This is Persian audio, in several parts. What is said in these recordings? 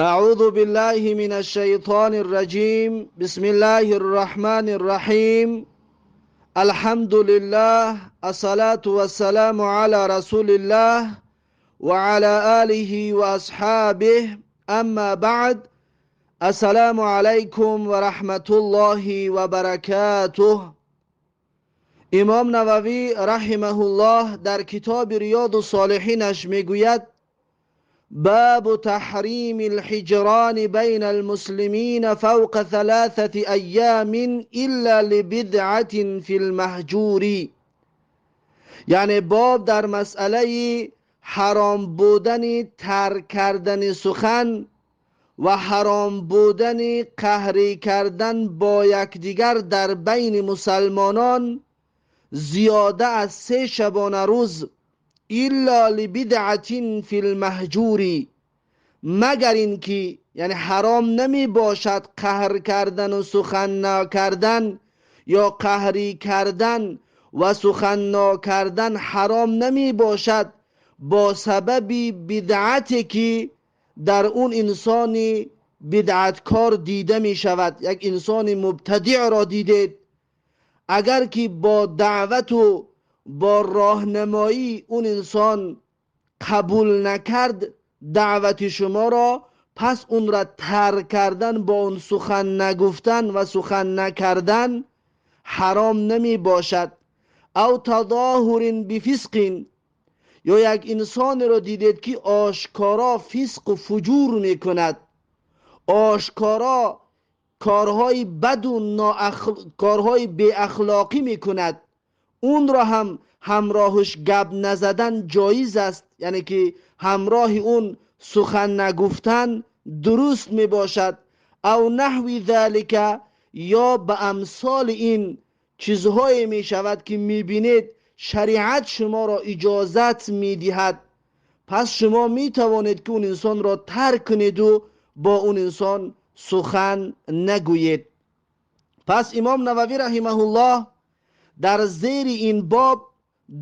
أعوذ بالله من الشيطان الرجيم. بسم الله الرحمن الرحيم. الحمد لله، الصلاة والسلام على رسول الله وعلى آله وأصحابه. أما بعد، السلام عليكم ورحمة الله وبركاته. امام نووی رحمه الله در کتاب ریاض الصالحینش میگوید: باب تحریم الحجران بین المسلمین فوق 3 ایام الا لبدعة فی المهجور. یعنی باب در مسئله حرام بودن ترک کردن سخن و حرام بودن قهری کردن با یکدیگر در بین مسلمانان زیاده از 3 شبانه روز، الا لبدعة فی المهجور، مگر این که یعنی حرام نمی باشد قهر کردن و سخن نکردن، یا قهری کردن و سخن نکردن حرام نمی باشد با سبب بدعتی که در اون انسانی بدعتکار دیده می شود. یک انسان مبتدع را دیدید، اگر که با دعوت و با راهنمایی اون انسان قبول نکرد دعوت شما را، پس اون را ترک کردن با اون سخن نگفتن و سخن نکردن حرام نمی باشد. او تظاهر بفسق، یا یک انسان را دیدید که آشکارا فسق و فجور می کند، آشکارا کارهای بد و کارهای بی اخلاقی می کند، اون را هم همراهش گپ نزدن جایز است، یعنی که همراه اون سخن نگفتن درست می باشد. او نحوی ذالک، یا به امثال این چیزهایی می شود که می بینید شریعت شما را اجازت می دهد، پس شما می توانید که اون انسان را ترک کنید و با اون انسان سخن نگویید. پس امام نووی رحمه الله در زیر این باب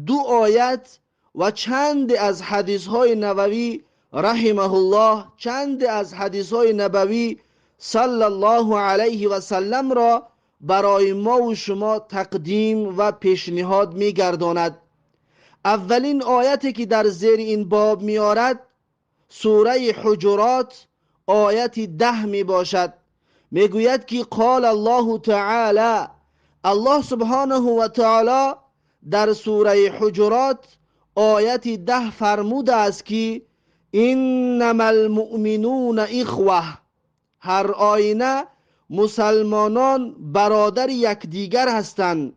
2 آیت و چند از حدیث های نبوی رحمه الله، چند از حدیث های نبوی صلی الله علیه و سلم را برای ما و شما تقدیم و پیشنهاد می گرداند. اولین آیتی که در زیر این باب می آرد سوره حجرات آیت 10 می باشد. می گوید که قال الله تعالی، الله سبحانه و تعالی در سوره حجرات آیت 10 فرموده است که انما المؤمنون اخوه، هر آینه مسلمانان برادر یکدیگر هستند،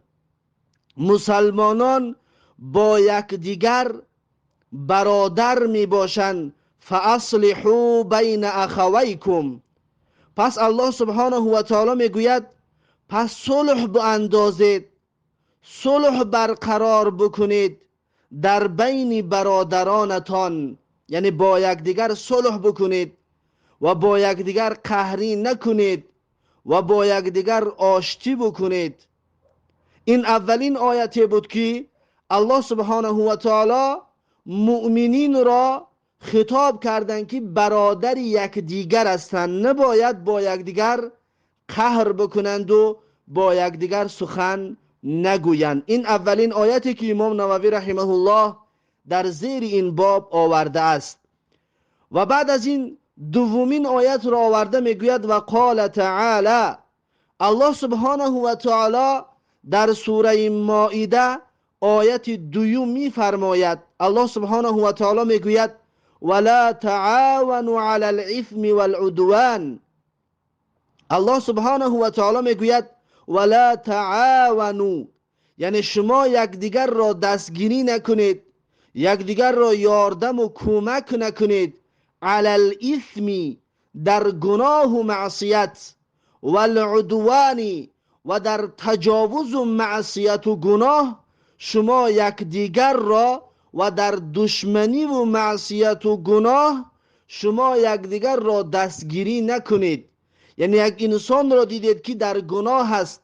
مسلمانان با یکدیگر برادر می باشند. فاصلحوا بین اخویکم، پس الله سبحانه و تعالی می گوید پس صلح باندازید، صلح برقرار بکنید در بین برادرانتان، یعنی با یکدیگر صلح بکنید و با یکدیگر قهری نکنید و با یکدیگر آشتی بکنید. این اولین آیتی بود که الله سبحانه و تعالی مؤمنین را خطاب کردند که برادر یکدیگر هستند، نباید با یکدیگر قهر بکنند و با یکدیگر سخن نگویند. این اولین آیتی که امام نووی رحمه الله در زیر این باب آورده است. و بعد از این دومین آیت را آورده میگوید و قال تعالی، الله سبحانه و تعالی در سوره مائده آیت 2 میفرماید، الله سبحانه و تعالی میگوید ولا تعاونوا علی الاثم والعدوان. الله سبحانه و تعالی میگوید ولا تعاونوا، یعنی شما یکدیگر را دستگیری نکنید، یکدیگر را یاردم و کمک نکنید، علی الاثم، در گناه و معصیت، والعدوان، و در تجاوز و معصیت و گناه شما یکدیگر را، و در دشمنی و معصیت و گناه شما یکدیگر را دستگیری نکنید. یعنی یک انسان را دیدید که در گناه است،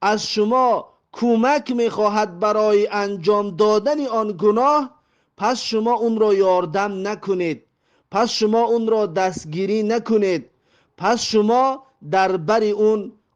از شما کمک میخواهد برای انجام دادن آن گناه، پس شما اون را یاردم نکنید، پس شما اون را دستگیری نکنید، پس شما در بر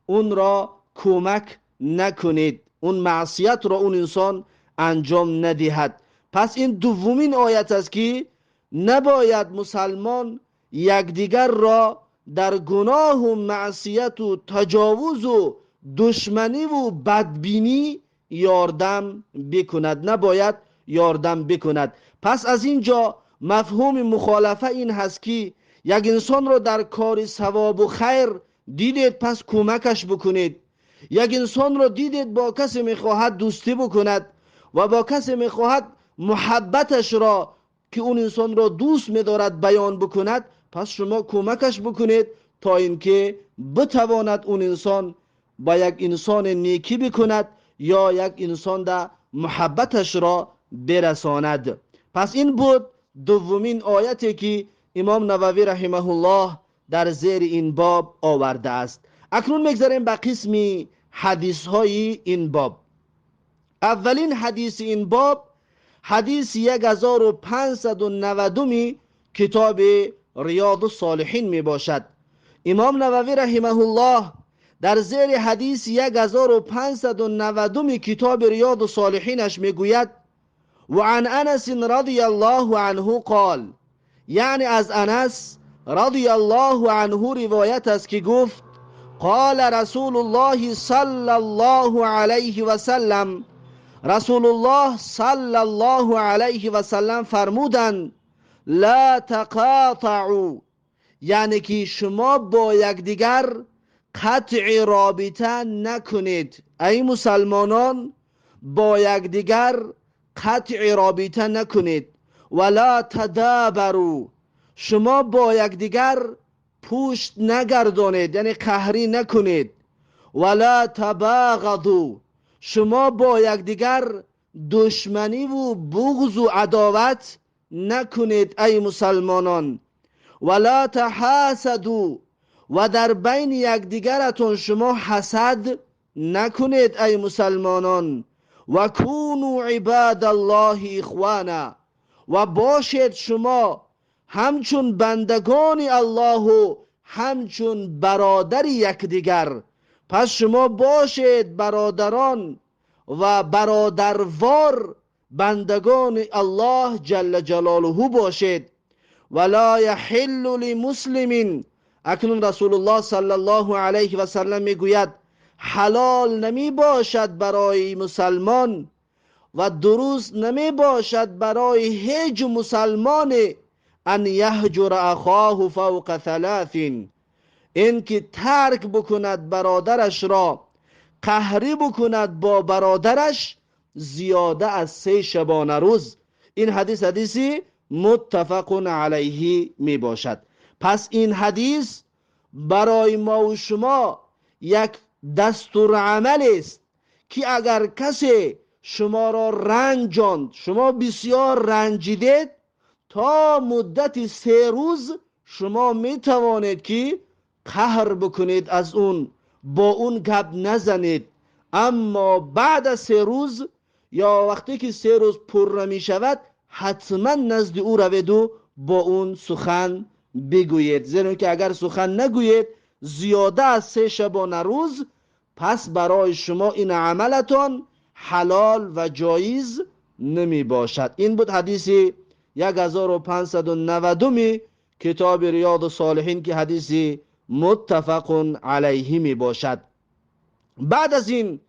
اون را کمک نکنید، اون معصیت را اون انسان انجام ندهد. پس این دومین آیت است که نباید مسلمان یکدیگر را در گناه و معصیت و تجاوز و دشمنی و بدبینی یاردم بکند، نباید یاردم بکند. پس از اینجا مفهوم مخالفه این هست که یک انسان را در کار ثواب و خیر دیدید پس کمکش بکنید. یک انسان را دیدید با کسی میخواهد دوستی بکند و با کسی میخواهد محبتش را که اون انسان را دوست می‌دارد بیان بکند، پس شما کمکش بکنید تا اینکه بتواند اون انسان با یک انسان نیکی بکند یا یک انسان در محبتش را برساند. پس این بود دومین آیتی که امام نووی رحمه الله در زیر این باب آورده است. اکنون میگذاریم به قسم حدیث های این باب. اولین حدیث این باب حدیث 1590 کتاب ریاض الصالحین می باشد. امام نووی رحمه الله در زیر حدیث 1590 کتاب ریاض الصالحینش می گوید و عن انس رضی الله عنه قال، یعنی از انس رضی الله عنه روایت است که گفت قال رسول الله صلی الله علیه و سلم، رسول الله صلی الله علیه و سلم فرمودند لا تقاطعوا، یعنی که شما با یکدیگر قطع رابطه نکنید. ای مسلمانان با یکدیگر قطع رابطه نکنید. ولا تدابروا، شما با یکدیگر پشت نگردانید، یعنی قهری نکنید. ولا تباغضوا، شما با یکدیگر دشمنی و بغض و عداوت نکنید ای مسلمانان. ولا تحاسدوا، و در بین یکدیگرتون شما حسد نکنید ای مسلمانان. و کونوا عباد الله اخوانا، و باشید شما همچون بندگان الله و همچون برادر یکدیگر. پس شما باشید برادران و برادروار بندگان الله جل جلاله باشید. ولا یحل لمسلم، اکنون رسول الله صلی الله علیه و سلم میگوید حلال نمی باشد برای مسلمان و درست نمی باشد برای هیچ مسلمان ان یهجر اخاه فوق ثلاث، این که ترک بکند برادرش را، قهری بکند با برادرش زیاده از 3 شبانه روز. این حدیثی متفق علیه می باشد. پس این حدیث برای ما و شما یک دستور عمل است که اگر کسی شما را رنجاند، شما بسیار رنجیدید، تا مدت 3 روز شما می توانید که قهر بکنید از اون، با اون گپ نزنید. اما بعد از 3 روز یا وقتی که 3 روز پر نمی شود حتما نزد او روید و با اون سخن بگویید، زیرا که اگر سخن نگویید زیاده از 3 شبانه روز، پس برای شما این عملتان حلال و جایز نمی باشد. این بود حدیث 1590 کتاب ریاض الصالحین که حدیث متفق علیه می باشد. بعد از این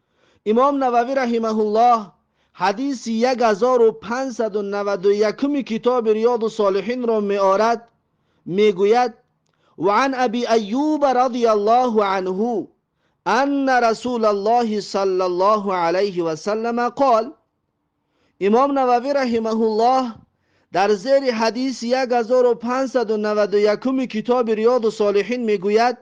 امام نووی رحمه الله حدیث 1591 کتاب ریاض الصالحین را می آرد، می گوید و عن ابی ایوب رضی الله عنه ان رسول الله صلی الله علیه و سلم قال، امام نووی رحمه الله در زیر حدیث 1591 کتاب ریاض الصالحین می گوید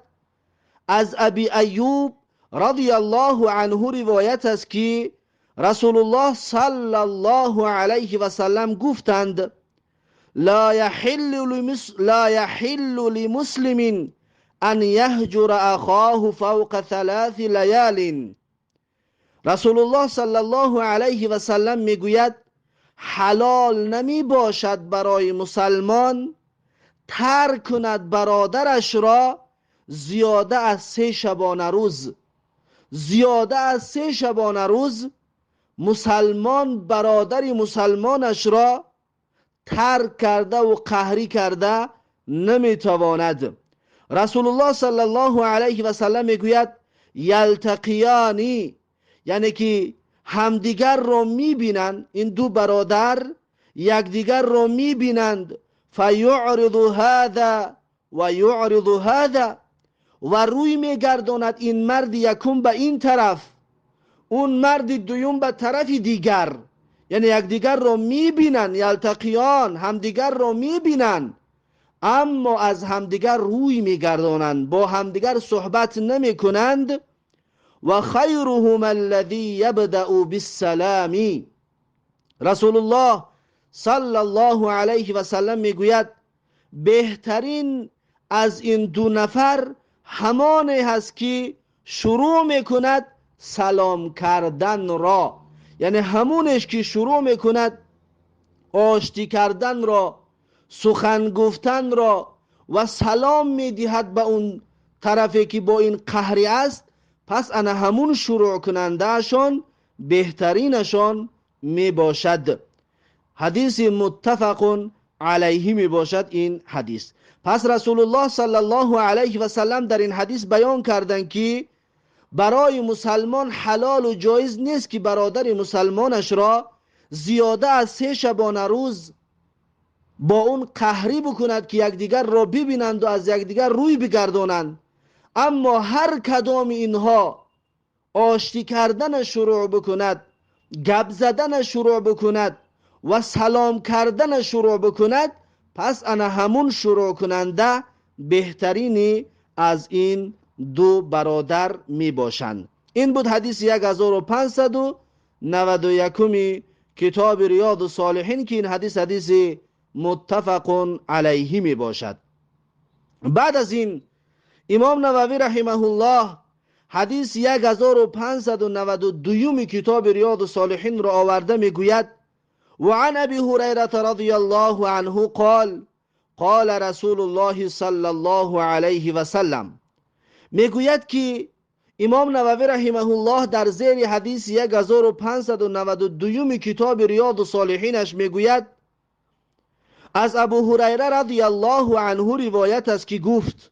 از ابی ایوب رضی الله عنه روایت است که رسول الله صلی الله علیه و سلم گفتند لا یحل لمسلم ان یهجر اخاه فوق 3 لیال. رسول الله صلی الله علیه و سلم میگوید حلال نمی باشد برای مسلمان ترک کند برادرش را زیاده از 3 شبانه روز. زیاده از 3 شبانه روز مسلمان برادری مسلمانش را ترک کرده و قهری کرده نمیتواند. رسول الله صلی الله علیه و سلم میگوید یلتقیانی، یعنی که همدیگر را میبینند، این دو برادر یکدیگر را میبینند، فیعرض هذا و یعرض هذا، و روی میگرداند این مرد یکم به این طرف، اون مرد دوم به طرف دیگر، یعنی یکدیگر را میبینند، یلتقیان، همدیگر را میبینند اما از همدیگر روی میگردانند، با همدیگر صحبت نمی کنند. و خیرهم الذی یبدأ بالسلام، رسول الله صلی الله علیه و سلم میگوید بهترین از این دو نفر همانی هست که شروع میکند سلام کردن را، یعنی همونش که شروع میکند آشتی کردن را، سخن گفتن را و سلام میدهد به اون طرفی که با این قهری است، پس انا همون شروع کنندهشان بهترینشان می باشد. حدیث متفق علیه می باشد این حدیث. پس رسول الله صلی الله علیه و سلم در این حدیث بیان کردند که برای مسلمان حلال و جایز نیست که برادر مسلمانش را زیاده از 3 شبانه روز با اون قهری بکند که یکدیگر را ببینند و از یکدیگر روی بگردانند. اما هر کدام اینها آشتی کردن شروع بکند، گپ زدن شروع بکند و سلام کردن شروع بکند، پس انا همون شروع کننده بهترینی از این دو برادر می باشند. این بود حدیث 1591 کتاب ریاض الصالحین که این حدیث متفق علیه می باشد. بعد از این امام نووی رحمه الله حدیث 1592 کتاب ریاض الصالحین را آورده میگوید وعن ابی هریره رضی الله عنه قال قال رسول الله صلی الله علیه و سلم، میگوید که امام نووی رحمه الله در زیر حدیث 1592 کتاب ریاض الصالحینش میگوید از ابو هریره رضی الله عنه روایت است که گفت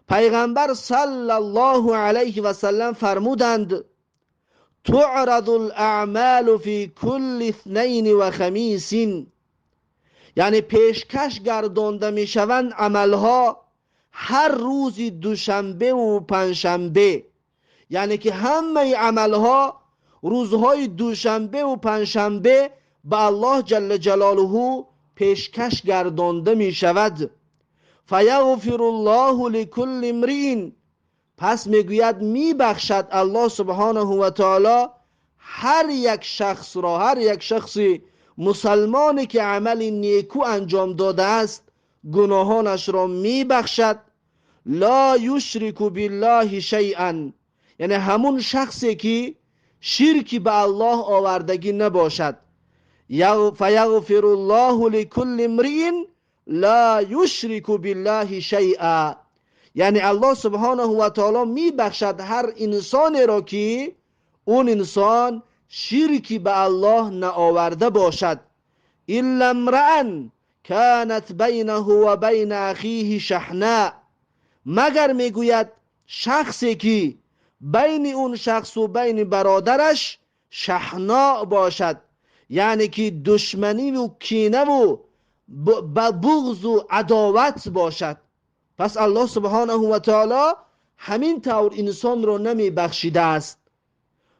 پیغمبر صلی الله علیه و سلم فرمودند تعرض الاعمال فی کل اثنین و خمیس، یعنی پیشکش گردانده می شوند عملها هر روز دوشنبه و پنجشنبه، یعنی که همه عملها روزهای دوشنبه و پنجشنبه به الله جل جلاله پیشکش گردانده می شود. فیغفر الله لكل امرئ، پس میگوید میبخشد الله سبحانه و تعالی هر یک شخص را، هر یک شخص مسلمانی که عمل نیکو انجام داده است گناهانش را میبخشد. لا یشرک بالله شیئا، یعنی همون شخصی که شرکی به الله آوردگی نباشد. فیغفر الله لكل امرئ لا یشرک بالله شیئا، یعنی الله سبحانه و تعالی می بخشد هر انسانی را که اون انسان شرکی به الله نآورده باشد. الا امرأ كانت بینه و بین اخیه شحناء، مگر میگوید شخصی که بین اون شخص و بین برادرش شحناء باشد، یعنی که دشمنی و کینه و بغض و عداوت باشد، پس الله سبحانه و تعالی همین طور انسان رو نمی بخشیده است.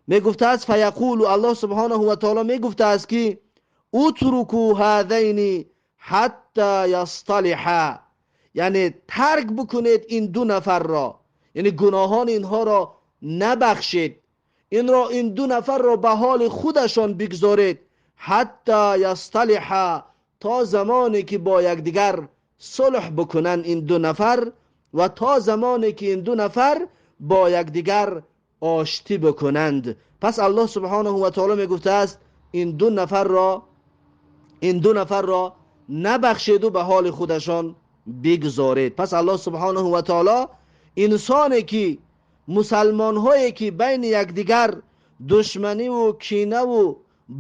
می گفته است فیقول، الله سبحانه و تعالی می گفته است که اترکوا هذین حتی یصطلحا، یعنی ترک بکنید این دو نفر را، یعنی گناهان اینها را نبخشید، این دو نفر را به حال خودشان بگذارید. حتی یصطلحا، تا زمانی که با یکدیگر صلح بکنن این دو نفر و تا زمانی که این دو نفر با یکدیگر آشتی بکنند. پس الله سبحانه و تعالی می گفته است این دو نفر را نبخشید و به حال خودشان بگذارید. پس الله سبحانه و تعالی انسانی که مسلمان هایی که بین یکدیگر دشمنی و کینه و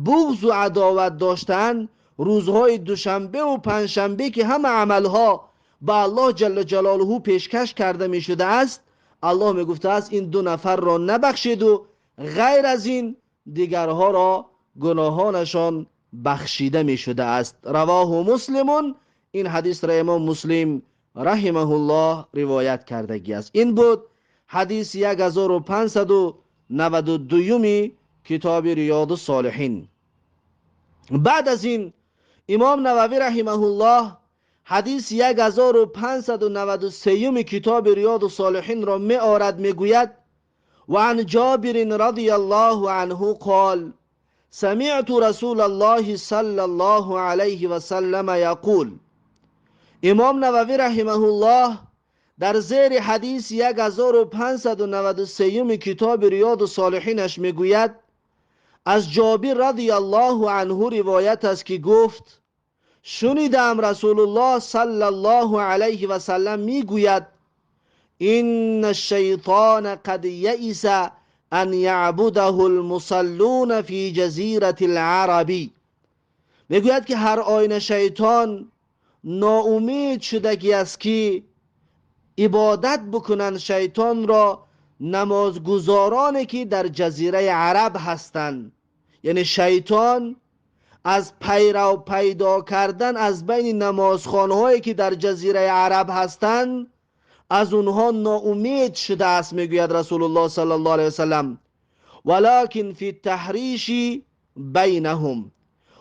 بغض و عداوت داشتند، روزهای دوشنبه و پنجشنبه که همه عملها به الله جل جلاله پیشکش کرده می شده است، الله می گفته است این دو نفر را نبخشید و غیر از این دیگرها را گناهانشان بخشیده می شده است. رواه مسلمون، این حدیث را امام مسلم رحمه الله روایت کردگی است. این بود حدیث 1592 کتاب ریاض الصالحین. بعد از این امام نووی رحمه الله حدیث 1593 کتاب ریاض الصالحین را می آورد، می گوید و عن جابر رضی الله عنه قال سمعت رسول الله صلی الله علیه و سلم یقول. امام نووی رحمه الله در زیر حدیث 1593 کتاب ریاض الصالحینش می گوید از جابر رضی الله عنه روایت است که گفت شنیدم رسول الله صلی الله علیه و سلم می گوید این الشیطان قد یئس ان یعبده المصلون فی جزیره العربی. می گوید که هر آینه شیطان ناامید شدگی است که عبادت بکنند شیطان را نمازگزارانی که در جزیره عرب هستند. یعنی شیطان از پیرو پیدا کردن از بین نمازخوانهایی که در جزیره عرب هستند از اونها ناامید شده است. میگوید رسول الله صلی الله علیه وسلم ولکن فی التحریش بینهم،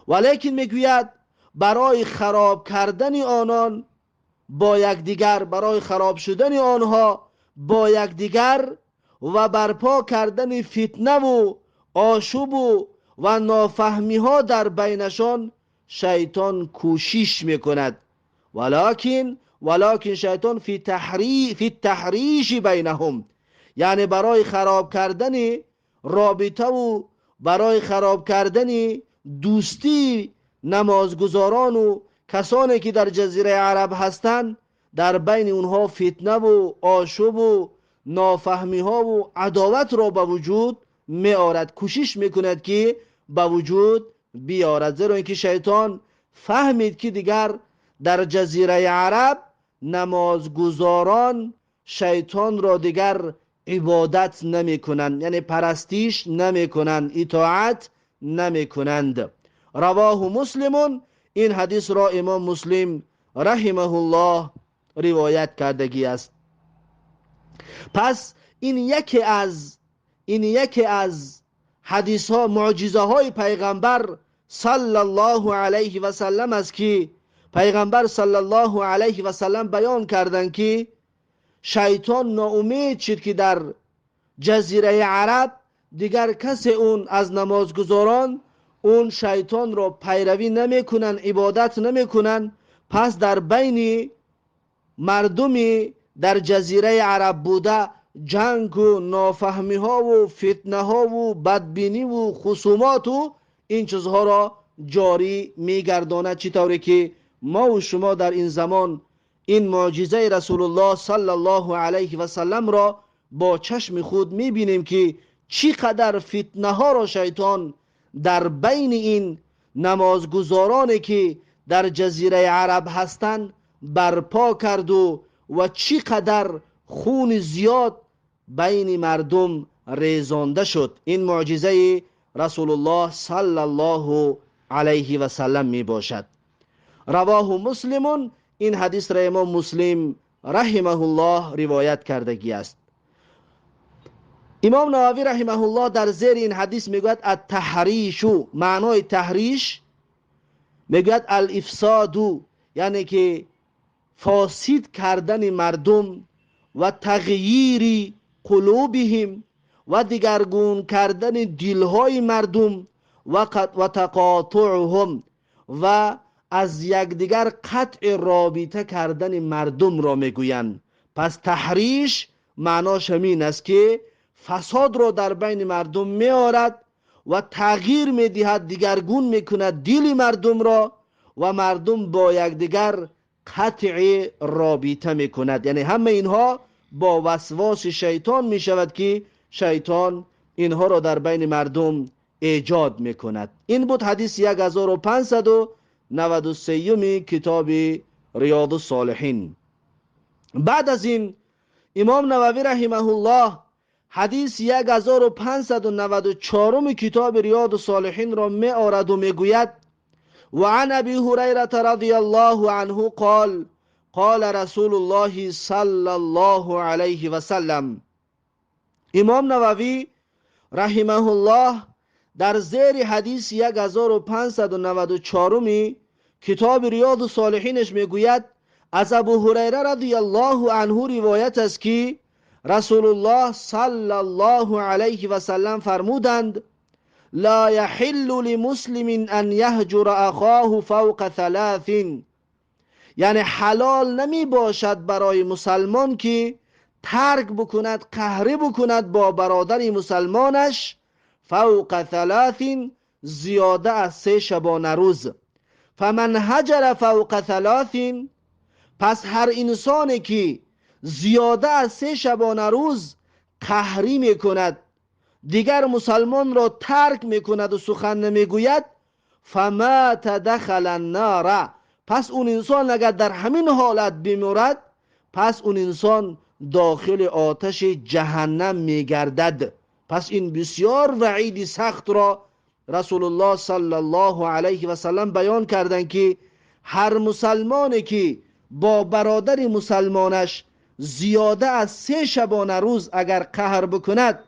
ولیکن میگوید برای خراب کردن آنان با یکدیگر، برای خراب شدن آنها با یکدیگر و برپا کردن فتنه و آشوب و نافهمی ها در بینشان شیطان کوشش میکند. ولکن شیطان فی التحریش بینهم، یعنی برای خراب کردن رابطه و برای خراب کردن دوستی نمازگزاران و کسانی که در جزیره عرب هستند، در بین اونها فتنه و آشوب و نافهمی ها و عداوت را به وجود می آورد، کوشش میکند که به وجود بیارد. زیرا اینکه شیطان فهمید که دیگر در جزیره عرب نمازگزاران شیطان را دیگر عبادت نمی کنند، یعنی پرستش نمی کنند، اطاعت نمی کنند. رواه مسلمون، این حدیث را امام مسلم رحمه الله روایت کردگی است. پس این یکی از حدیث ها، معجزه های پیغمبر صلی الله علیه و سلم است که پیغمبر صلی الله علیه و سلم بیان کردند که شیطان ناامید شد که در جزیره عرب دیگر کسی اون از نمازگزاران اون شیطان را پیروی نمی کنن، عبادت نمی کنن. پس در بین مردمی در جزیره عرب بوده جنگ و نافهمی ها و فتنه ها و بدبینی و خصومات و این چیزها را جاری می گرداند. چطوری که ما و شما در این زمان این معجزه رسول الله صلی الله علیه و سلم را با چشم خود می بینیم که چقدر فتنه ها را شیطان در بین این نمازگزارانی که در جزیره عرب هستند برپا کرد و چقدر خون زیاد بین مردم ریزانده شد. این معجزه رسول الله صلی الله علیه و سلم می باشد. رواه مسلمون، این حدیث را امام مسلم رحمه الله روایت کردگی است. امام نووی رحمه الله در زیر این حدیث میگوید التحریش، معنای تحریش میگوید الافساد، یعنی که فاسد کردن مردم و تغییر قلوبهم و دیگرگون کردن دلهای مردم و تقاطعهم و از یکدیگر قطع رابطه کردن مردم را میگویند. پس تحریش معناش همین است که فساد را در بین مردم می آورد و تغییر می دهد، دیگرگون می کند دل مردم را و مردم با یکدیگر قطع رابطه میکند. یعنی همه اینها با وسواس شیطان میشود که شیطان اینها را در بین مردم ایجاد میکند. این بود حدیث 1593 کتاب ریاض الصالحین. بعد از این امام نووی رحمه الله حدیث 1594 کتاب ریاض الصالحین را می آورد و میگوید: و عن ابی هریره رضی الله عنه قال قال رسول الله صلی الله علیه و سلم. امام نووی رحمه الله در زیر حدیث 1594 کتاب ریاض الصالحینش میگوید از ابو هریره رضی الله عنه روایت است که رسول الله صلی الله علیه و سلم فرمودند: لا يحل لمسلم ان يهجر اخاه فوق ثلاث. یعنی حلال نمی باشد برای مسلمان که ترک بکند، قهر بکند با برادر مسلمانش فوق ثلاث، زیاده از 3 شبانه روز. فمن هجر فوق ثلاث، پس هر انسانی که زیاده از 3 شبانه روز قهری میکند، دیگر مسلمان را ترک میکند و سخن نمیگوید، فمات دخل النار، پس اون انسان اگر در همین حالت بمیرد، پس اون انسان داخل آتش جهنم میگردد. پس این بسیار وعید سخت را رسول الله صلی الله علیه و سلم بیان کردند که هر مسلمانی که با برادر مسلمانش زیاده از 3 شبانه روز اگر قهر بکند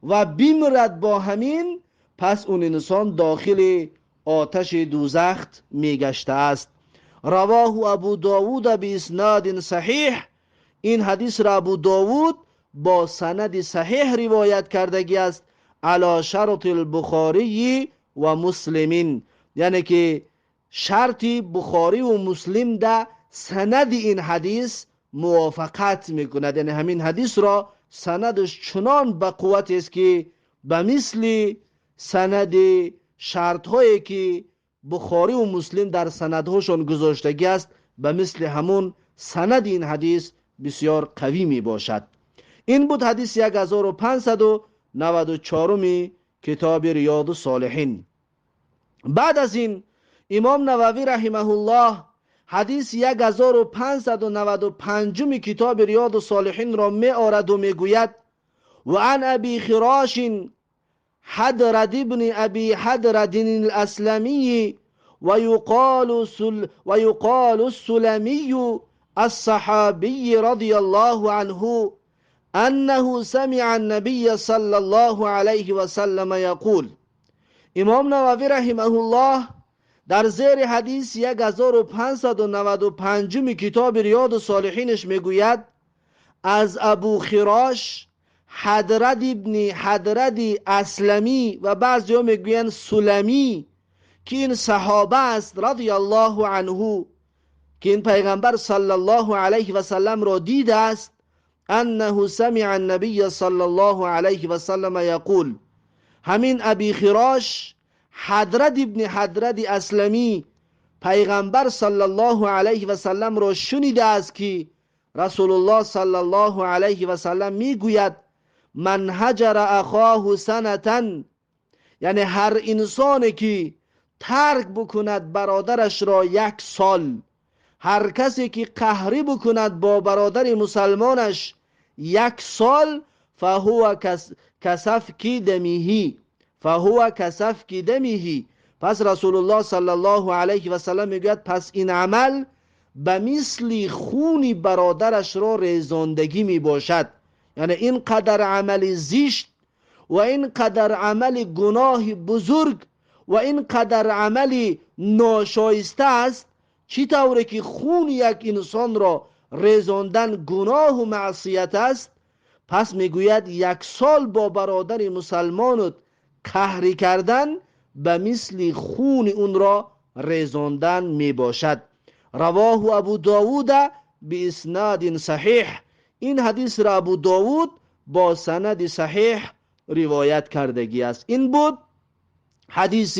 و بمیرد با همین، پس اون انسان داخل آتش دوزخ میگشته است. رواه ابو داوود باسناد صحیح. این حدیث را ابو داوود با سند صحیح روایت کردگی است، علی شرط البخاری و مسلمین، یعنی که شرط بخاری و مسلم ده سند این حدیث موافقت میکند. یعنی همین حدیث را سندش چنان به قوت است که به مثل سند شرط هایی که بخاری و مسلم در سندهاشون گذاشتگی است، به مثل همون سند این حدیث بسیار قوی می باشد. این بود حدیث 1594 کتاب ریاض الصالحین. بعد از این امام نووی رحمه الله حدیث 1595 کتاب ریاض الصالحین را می آورد و می گوید: و عن ابی خراش حدرد ابن ابی حدرد الاسلمی و یقال السلمی الصحابی رضی الله عنه انه سمع النبی صلی الله علیه و سلم یقول. امام نووی رحمه الله در زیر حدیث 1595 کتاب ریاض الصالحینش میگوید از ابو خراش حدرد ابن حدرد اسلمی و بعضی ها میگوین سلمی که این صحابه است رضی الله عنه، که این پیغمبر صلی الله علیه و سلم را دیده است، انه سمع النبی صلی الله علیه و سلم یقول. همین ابی خراش حدرد ابن حدرد اسلمی پیغمبر صلی الله علیه و سلم را شنیده است که رسول الله صلی الله علیه و سلم میگوید: من هجر اخاه سنتن، یعنی هر انسانی که ترک بکند برادرش را 1 سال، هر کسی که قهری بکند با برادر مسلمانش 1 سال، فهو کسفک دمیهی، فهو کسفک دمیهی. پس رسول الله صلی الله علیه و سلم میگوید پس این عمل به مثل خون برادرش را ریزاندگی می باشد. یعنی اینقدر عمل زشت و اینقدر عمل گناه بزرگ و اینقدر عمل ناشایسته است، چی طوره که خون یک انسان را ریزاندن گناه و معصیت است. پس میگوید 1 سال با برادر مسلمانت قهری کردن به مثل خون اون را ریزاندن می باشد. رواه ابو داوود به اسناد صحیح. این حدیث را ابو داوود با سند صحیح روایت کردگی است. این بود حدیث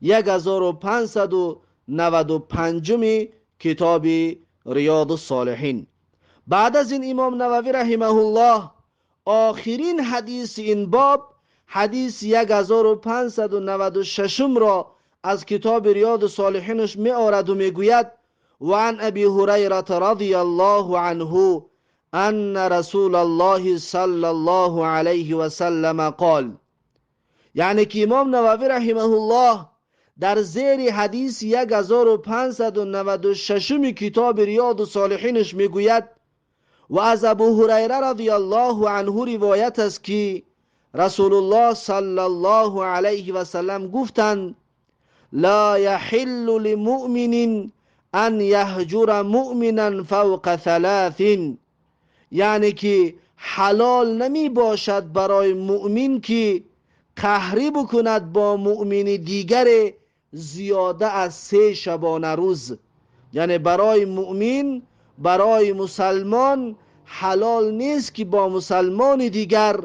1595 کتاب ریاض الصالحین. بعد از این امام نووی رحمه الله آخرین حدیث این باب حدیث 1596 را از کتاب ریاض الصالحینش می آورد و می گوید و عن ابی هریره رضی الله عنه ان رسول الله صلی الله علیه و سلم قال، یعنی که امام نووی رحمه الله در زیر حدیث 1596 کتاب ریاض الصالحینش می گوید و از ابو هریره رضی الله عنه روایت است که رسول الله صلی الله علیه و سلم گفتند لا يحل لمؤمن ان یهجر مؤمنا فوق ثلاث، یعنی که حلال نمی باشد برای مؤمن که قهری بکند با مؤمن دیگر زیاده از 3 شبانه روز. یعنی برای مؤمن، برای مسلمان حلال نیست که با مسلمان دیگر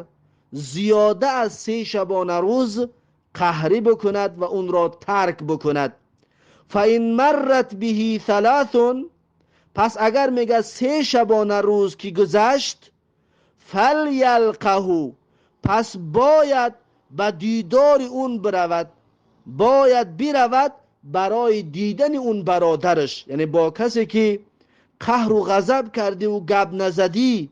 زیاده از 3 شبانه روز قهری بکند و اون را ترک بکند. فَإِن مرت به 3، پس اگر میگه 3 شبانه روز که گذشت، فَلْيَلْقَهُ، پس باید به دیدار اون برود، باید برود برای دیدن اون برادرش. یعنی با کسی که قهر و غضب کردی و گپ نزدی،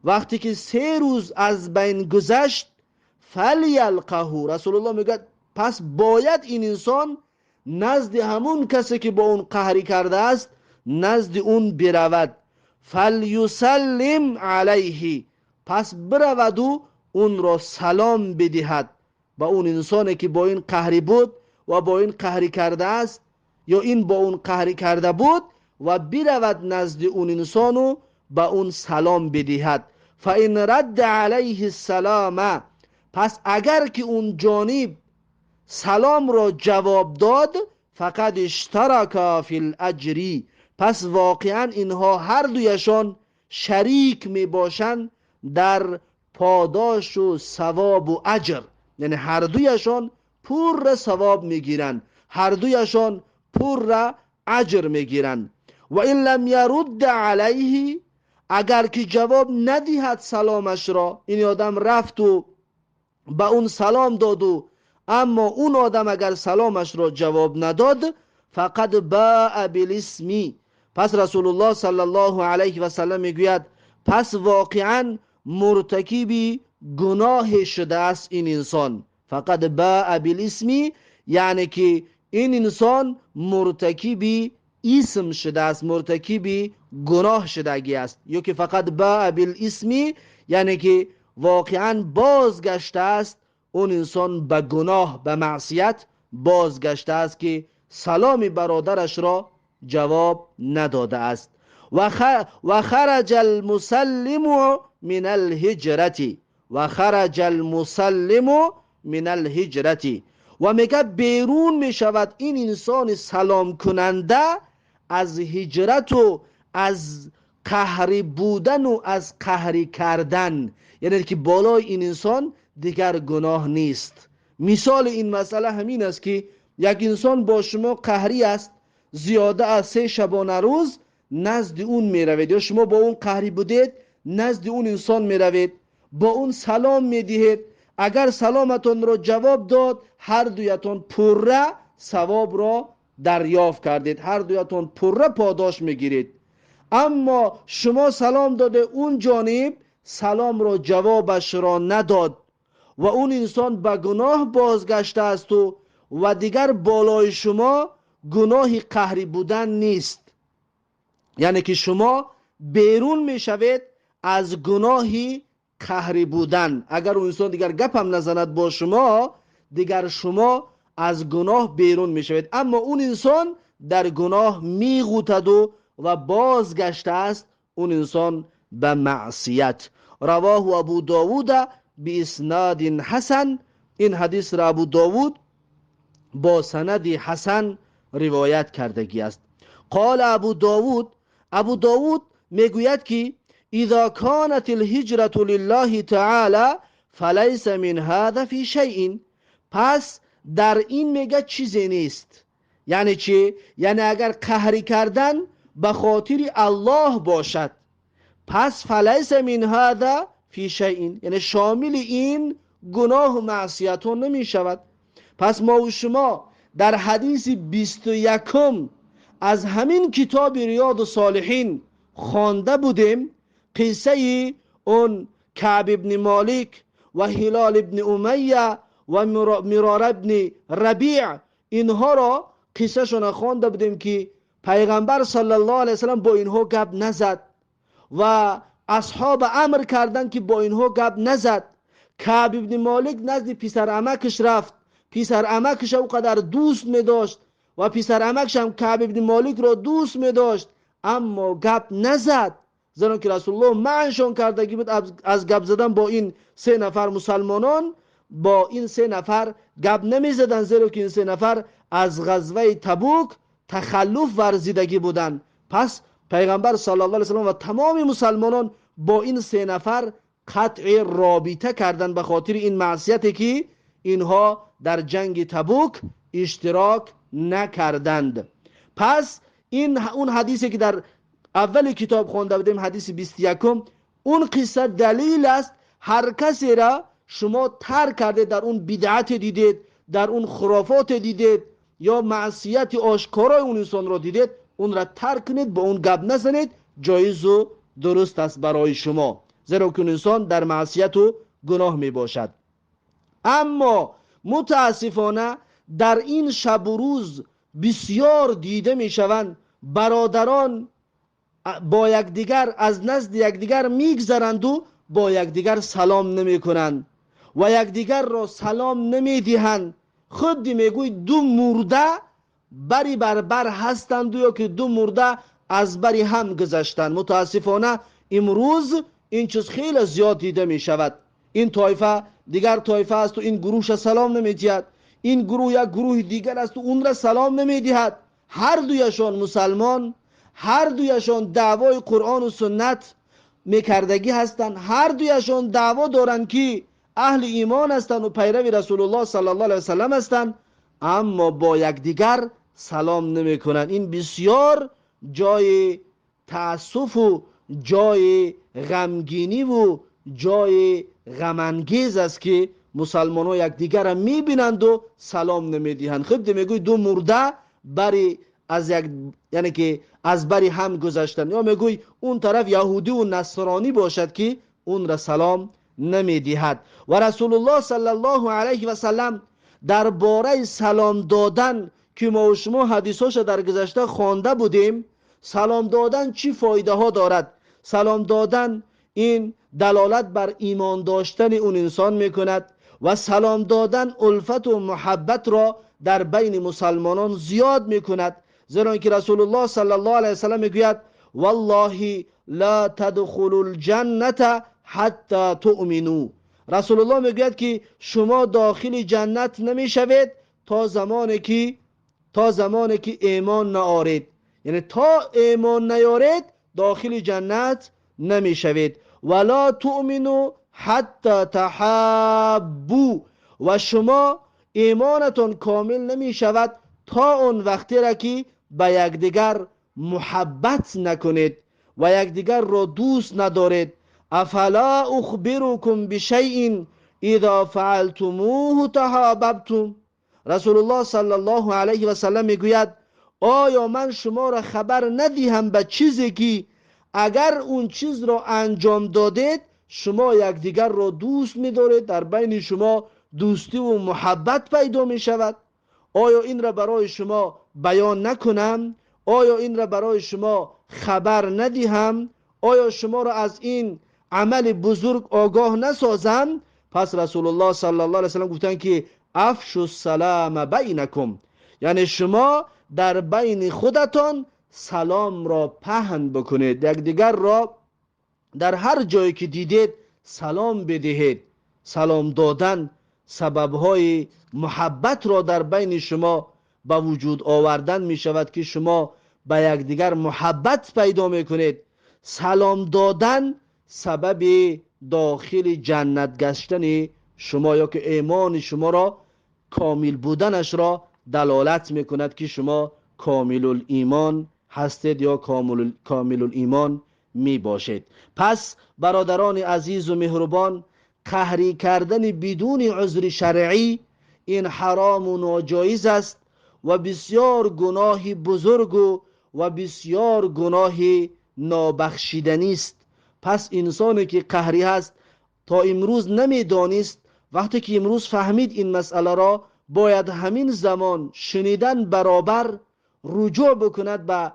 وقتی که 3 روز از بین گذشت، فلیلقه، رسول الله میگه پس باید این انسان نزد همون کسی که با اون قهری کرده است نزد اون برود. فلیسلم علیه، پس برود و اون را سلام بدهد با اون انسانی که با این قهری بود و با این قهری کرده است، یا این با اون قهری کرده بود، و برود نزد اون انسان و با اون سلام بدهد. فإن رد علیه السلام، پس اگر که اون جانب سلام را جواب داد، فقد اشترک فی الاجر، پس واقعا اینها هر دویشان شریک می باشند در پاداش و ثواب و اجر. یعنی هر دویشان پر ثواب میگیرند، هر دویشان پر اجر میگیرند. و این لم یرد علیه، اگر که جواب ندهد سلامش را، این آدم رفت و با اون سلام داد و اما اون آدم اگر سلامش را جواب نداد، فقد باء بالاسم، پس رسول الله صلی الله علیه و سلم میگوید پس واقعا مرتکب گناه شده است این انسان. فقد باء بالاسم، یعنی که این انسان مرتکب اسم شده است، مرتکب گناه شدگی است. یا که فقط باء بالاسم، یعنی که واقعا بازگشته است اون انسان به گناه، به معصیت بازگشته است که سلام برادرش را جواب نداده است. و خرج المسلم من الهجرة، و خرج المسلم من الهجرة، و میگه بیرون میشود این انسان سلام کننده از هجرت و از قهری بودن و از قهری کردن. یعنی که بالای این انسان دیگر گناه نیست. مثال این مسئله همین است که یک انسان با شما قهری است، زیاده از 3 شبانه روز نزد اون می روید، یا شما با اون قهری بودید نزد اون انسان می روید، با اون سلام می دهید. اگر سلامتون را جواب داد، هر دویتون پره ثواب را دریافت کردید، هر دویتون پره پاداش می گیرید. اما شما سلام داده، اون جانب سلام را جوابش را نداد و اون انسان به گناه بازگشته است و دیگر بالای شما گناه قهری بودن نیست. یعنی که شما بیرون می شوید از گناهی قهری بودن. اگر اون انسان دیگر گپ هم نزند با شما، دیگر شما از گناه بیرون می شوید. اما اون انسان در گناه می غوطد و بازگشته است اون انسان به معصیت. رواه ابو داود باسناد حسن، این حدیث را ابو داود با سند حسن روایت کردگی است. قال ابو داود میگوید که اذا كانت الهجرة لله تعالی فليس من هذا في شيء، پس در این میگه چیزی نیست. یعنی چی؟ یعنی اگر قهری کردن به خاطر الله باشد، پس فلیس من هذا فی شیء، یعنی شامل این گناه و معصیت ها نمی شود. پس ما و شما در حدیث 21 از همین کتاب ریاض الصالحین خوانده بودیم قصه اون کعب ابن مالک و هلال ابن امیه و مرار ابن ربیع، اینها را قصه شون خوانده بودیم که پیغمبر صلی الله علیه وسلم با اینها گپ نزد و اصحاب امر کردن که با اینها گپ نزد. کعب ابن مالک نزد پسر عمکش رفت، پسر عمکش او قدر دوست می داشت و پسر عمکش هم کعب ابن مالک را دوست می داشت، اما گپ نزد، زیرا که رسول الله معنشان کردگی بود از گپ زدن با این 3 نفر مسلمانان. با این 3 نفر گپ نمی زدن، زیرا که این 3 نفر از غزوه تبوک تخلف ورزیدگی بودن. پس پیغمبر صلی الله علیه وسلم و تمام مسلمانان با این 3 نفر قطع رابطه کردن به خاطر این معصیتی که اینها در جنگ تبوک اشتراک نکردند. پس این اون حدیثی که در اول کتاب خوانده بودیم، حدیث 21، اون قصه دلیل است هر کسی را شما ترک کرده، در اون بدعت دیدید، در اون خرافات دیدید یا معصیت آشکارای اون انسان را دیدید، اون را ترک کنید، با اون گپ نزنید، جایز و درست است برای شما، زیرا که انسان در معصیت و گناه می باشد. اما متاسفانه در این شب و روز بسیار دیده می شوند برادران با یکدیگر از نزد یکدیگر میگذرند و با یکدیگر سلام نمی کنند و یکدیگر را سلام نمی دهند. خود میگوی 2 مرده بری بر هستند یا که 2 مرده از بری هم گذشتند. متاسفانه امروز این چیز خیلی زیاد دیده می شود. این طایفه دیگر طایفه است و این گروهش سلام نمی دهد، این گروه یک گروه دیگر است و اون را سلام نمی دهد. هر دویشان مسلمان، هر دویشان دعوای قرآن و سنت میکردگی هستند، هر دویشان دعوا دارند که اهل ایمان هستند و پیرو رسول الله صلی الله علیه وسلم هستند، اما با یکدیگر سلام نمی کنند. این بسیار جای تأسف و جای غمگینی و جای غمانگیز است که مسلمان ها یکدیگر را میبینند و سلام نمیدهند. خب میگوی 2 مرده بری از یک، یعنی که از بری هم گذشتن، یا میگوی اون طرف یهودی و نصرانی باشد که اون را سلام نمیدهد. و رسول الله صلی الله علیه و سلم درباره سلام دادن که ما و شما حدیثاش در گذشته خوانده بودیم، سلام دادن چی فایده ها دارد؟ سلام دادن این دلالت بر ایمان داشتن اون انسان میکند و سلام دادن الفت و محبت را در بین مسلمانان زیاد میکند، زیرا که رسول الله صلی الله علیه وسلم میگوید والله لا تدخلوا الجنه حتی تؤمنوا. رسول الله میگوید که شما داخل جنت نمیشوید تا زمانی که ایمان نآورید، یعنی تا ایمان نیارید داخل جنت نمیشوید. ولا تؤمنوا حتی تحابوا، و شما ایمانتون کامل نمی شود تا اون وقتی را که به یکدیگر محبت نکنید و یکدیگر را دوست ندارید. افلا اخبركم بشیء اذا فعلتموه تحاببتم. رسول الله صلی الله علیه و سلم میگوید آیا من شما را خبر ندهم به چیزی که اگر اون چیز را انجام دادید شما یکدیگر را دوست می‌دارید، در بین شما دوستی و محبت پیدا می شود؟ آیا این را برای شما بیان نکنم؟ آیا این را برای شما خبر ندهم؟ آیا شما را از این عمل بزرگ آگاه نسازم؟ پس رسول الله صلی الله علیه وسلم گفتن که افشوا السلام بینکم، یعنی شما در بین خودتان سلام را پهن بکنید، یکدیگر را در هر جایی که دیدید سلام بدهید. سلام دادن سببهای محبت را در بین شما به وجود آوردن می شود که شما به یکدیگر محبت پیدا می کنید. سلام دادن سبب داخل جنت گشتن شما یا که ایمان شما را کامل بودنش را دلالت می کند که شما کامل الایمان هستید یا کامل الایمان می باشید. پس برادران عزیز و مهربان، قهری کردن بدون عذر شرعی این حرام و ناجایز است و بسیار گناه بزرگ و بسیار گناه نابخشیدنی است. پس انسانی که قهری هست تا امروز نمیدانست، وقتی که امروز فهمید این مسئله را، باید همین زمان شنیدن برابر رجوع بکند به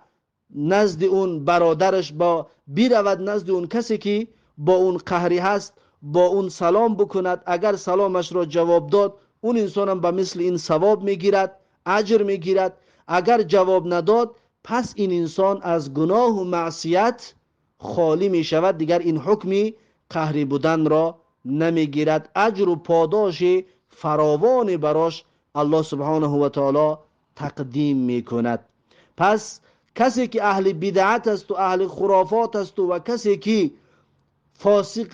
نزد اون برادرش، با بیرود نزد اون کسی که با اون قهری هست، با اون سلام بکند. اگر سلامش را جواب داد، اون انسان هم به مثل این ثواب میگیرد، اجر میگیرد. اگر جواب نداد، پس این انسان از گناه و معصیت خالی می شود، دیگر این حکمی قهری بودن را نمیگیرد. اجر و پاداش فراوان براش الله سبحانه و تعالی تقدیم میکند. پس کسی که اهل بدعت است و اهل خرافات است و کسی که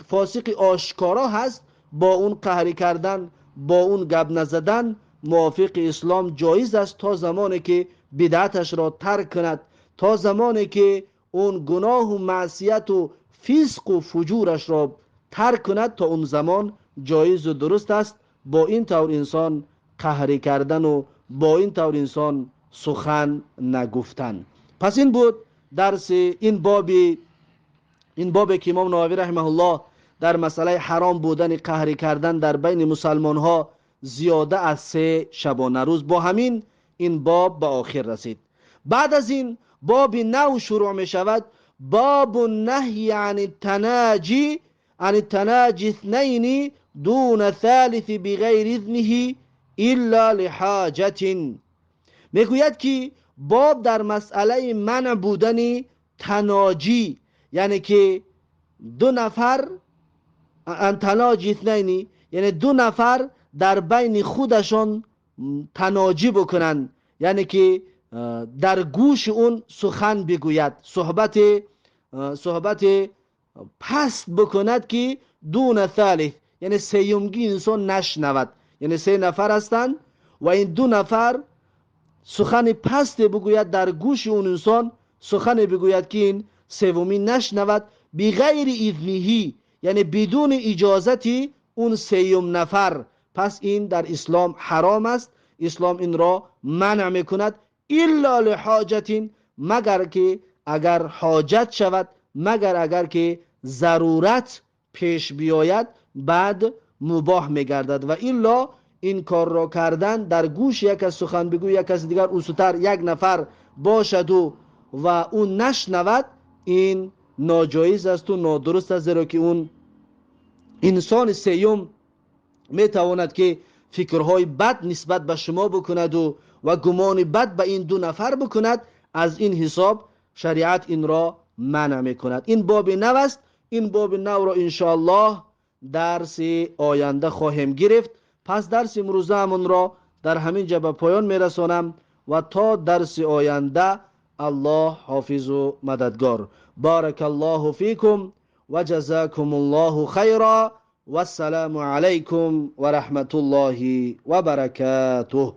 فاسق آشکارا هست، با اون قهری کردن، با اون گپ نزدن موافق اسلام جایز است، تا زمانی که بدعتش را ترک کند، تا زمانی که اون گناه و معصیت و فسق و فجورش را ترک کند، تا اون زمان جایز و درست است با این طور انسان قهری کردن و با این طور انسان سخن نگفتن. پس این بود درس این باب که امام نووی رحمه الله در مسئله حرام بودن قهری کردن در بین مسلمان ها زیاده از 3 شبانه روز، با همین این باب به آخر رسید. بعد از این باب نو شروع می شود، باب النهی عن التناجی اثنین دون ثالث بغیر اذنه الا لحاجت. میگوید که باب در مسئله منع بودن تناجی، یعنی که 2 نفر تناجی اثنین، یعنی 2 نفر در بین خودشان تناجی بکنن، یعنی که در گوش اون سخن بگوید، صحبت پست بکند که دون ثالث، یعنی سیومگی انسان نشنود. یعنی 3 نفر هستند و این 2 نفر سخن پست بگوید در گوش اون انسان، سخن بگوید که این سومی نشنود، بغیر اذنه، یعنی بدون اجازتی اون 3 نفر. پس این در اسلام حرام است، اسلام این را منع میکند. الا لحاجت، مگر که اگر حاجت شود، مگر اگر که ضرورت پیش بیاید، بعد مباح میگردد. و الا این کار را کردن در گوش یک از سخن بگو یک از دیگر اوسوتر 1 نفر باشد و اون نشنود، این ناجایز است و نادرست است، زیرا که اون انسان 3 میتواند که فکرهای بد نسبت به شما بکند و گمان بد به این 2 نفر بکند. از این حساب شریعت این را منع میکند. این باب نو است. این باب نو را انشاءالله درس آینده خواهیم گرفت. پس درس امروزه همون را در همین جا به پایان میرسانم و تا درس آینده الله حافظ و مددگار. بارک الله فیکم و جزاکم الله خیرا و السلام علیکم و رحمت الله و برکاته.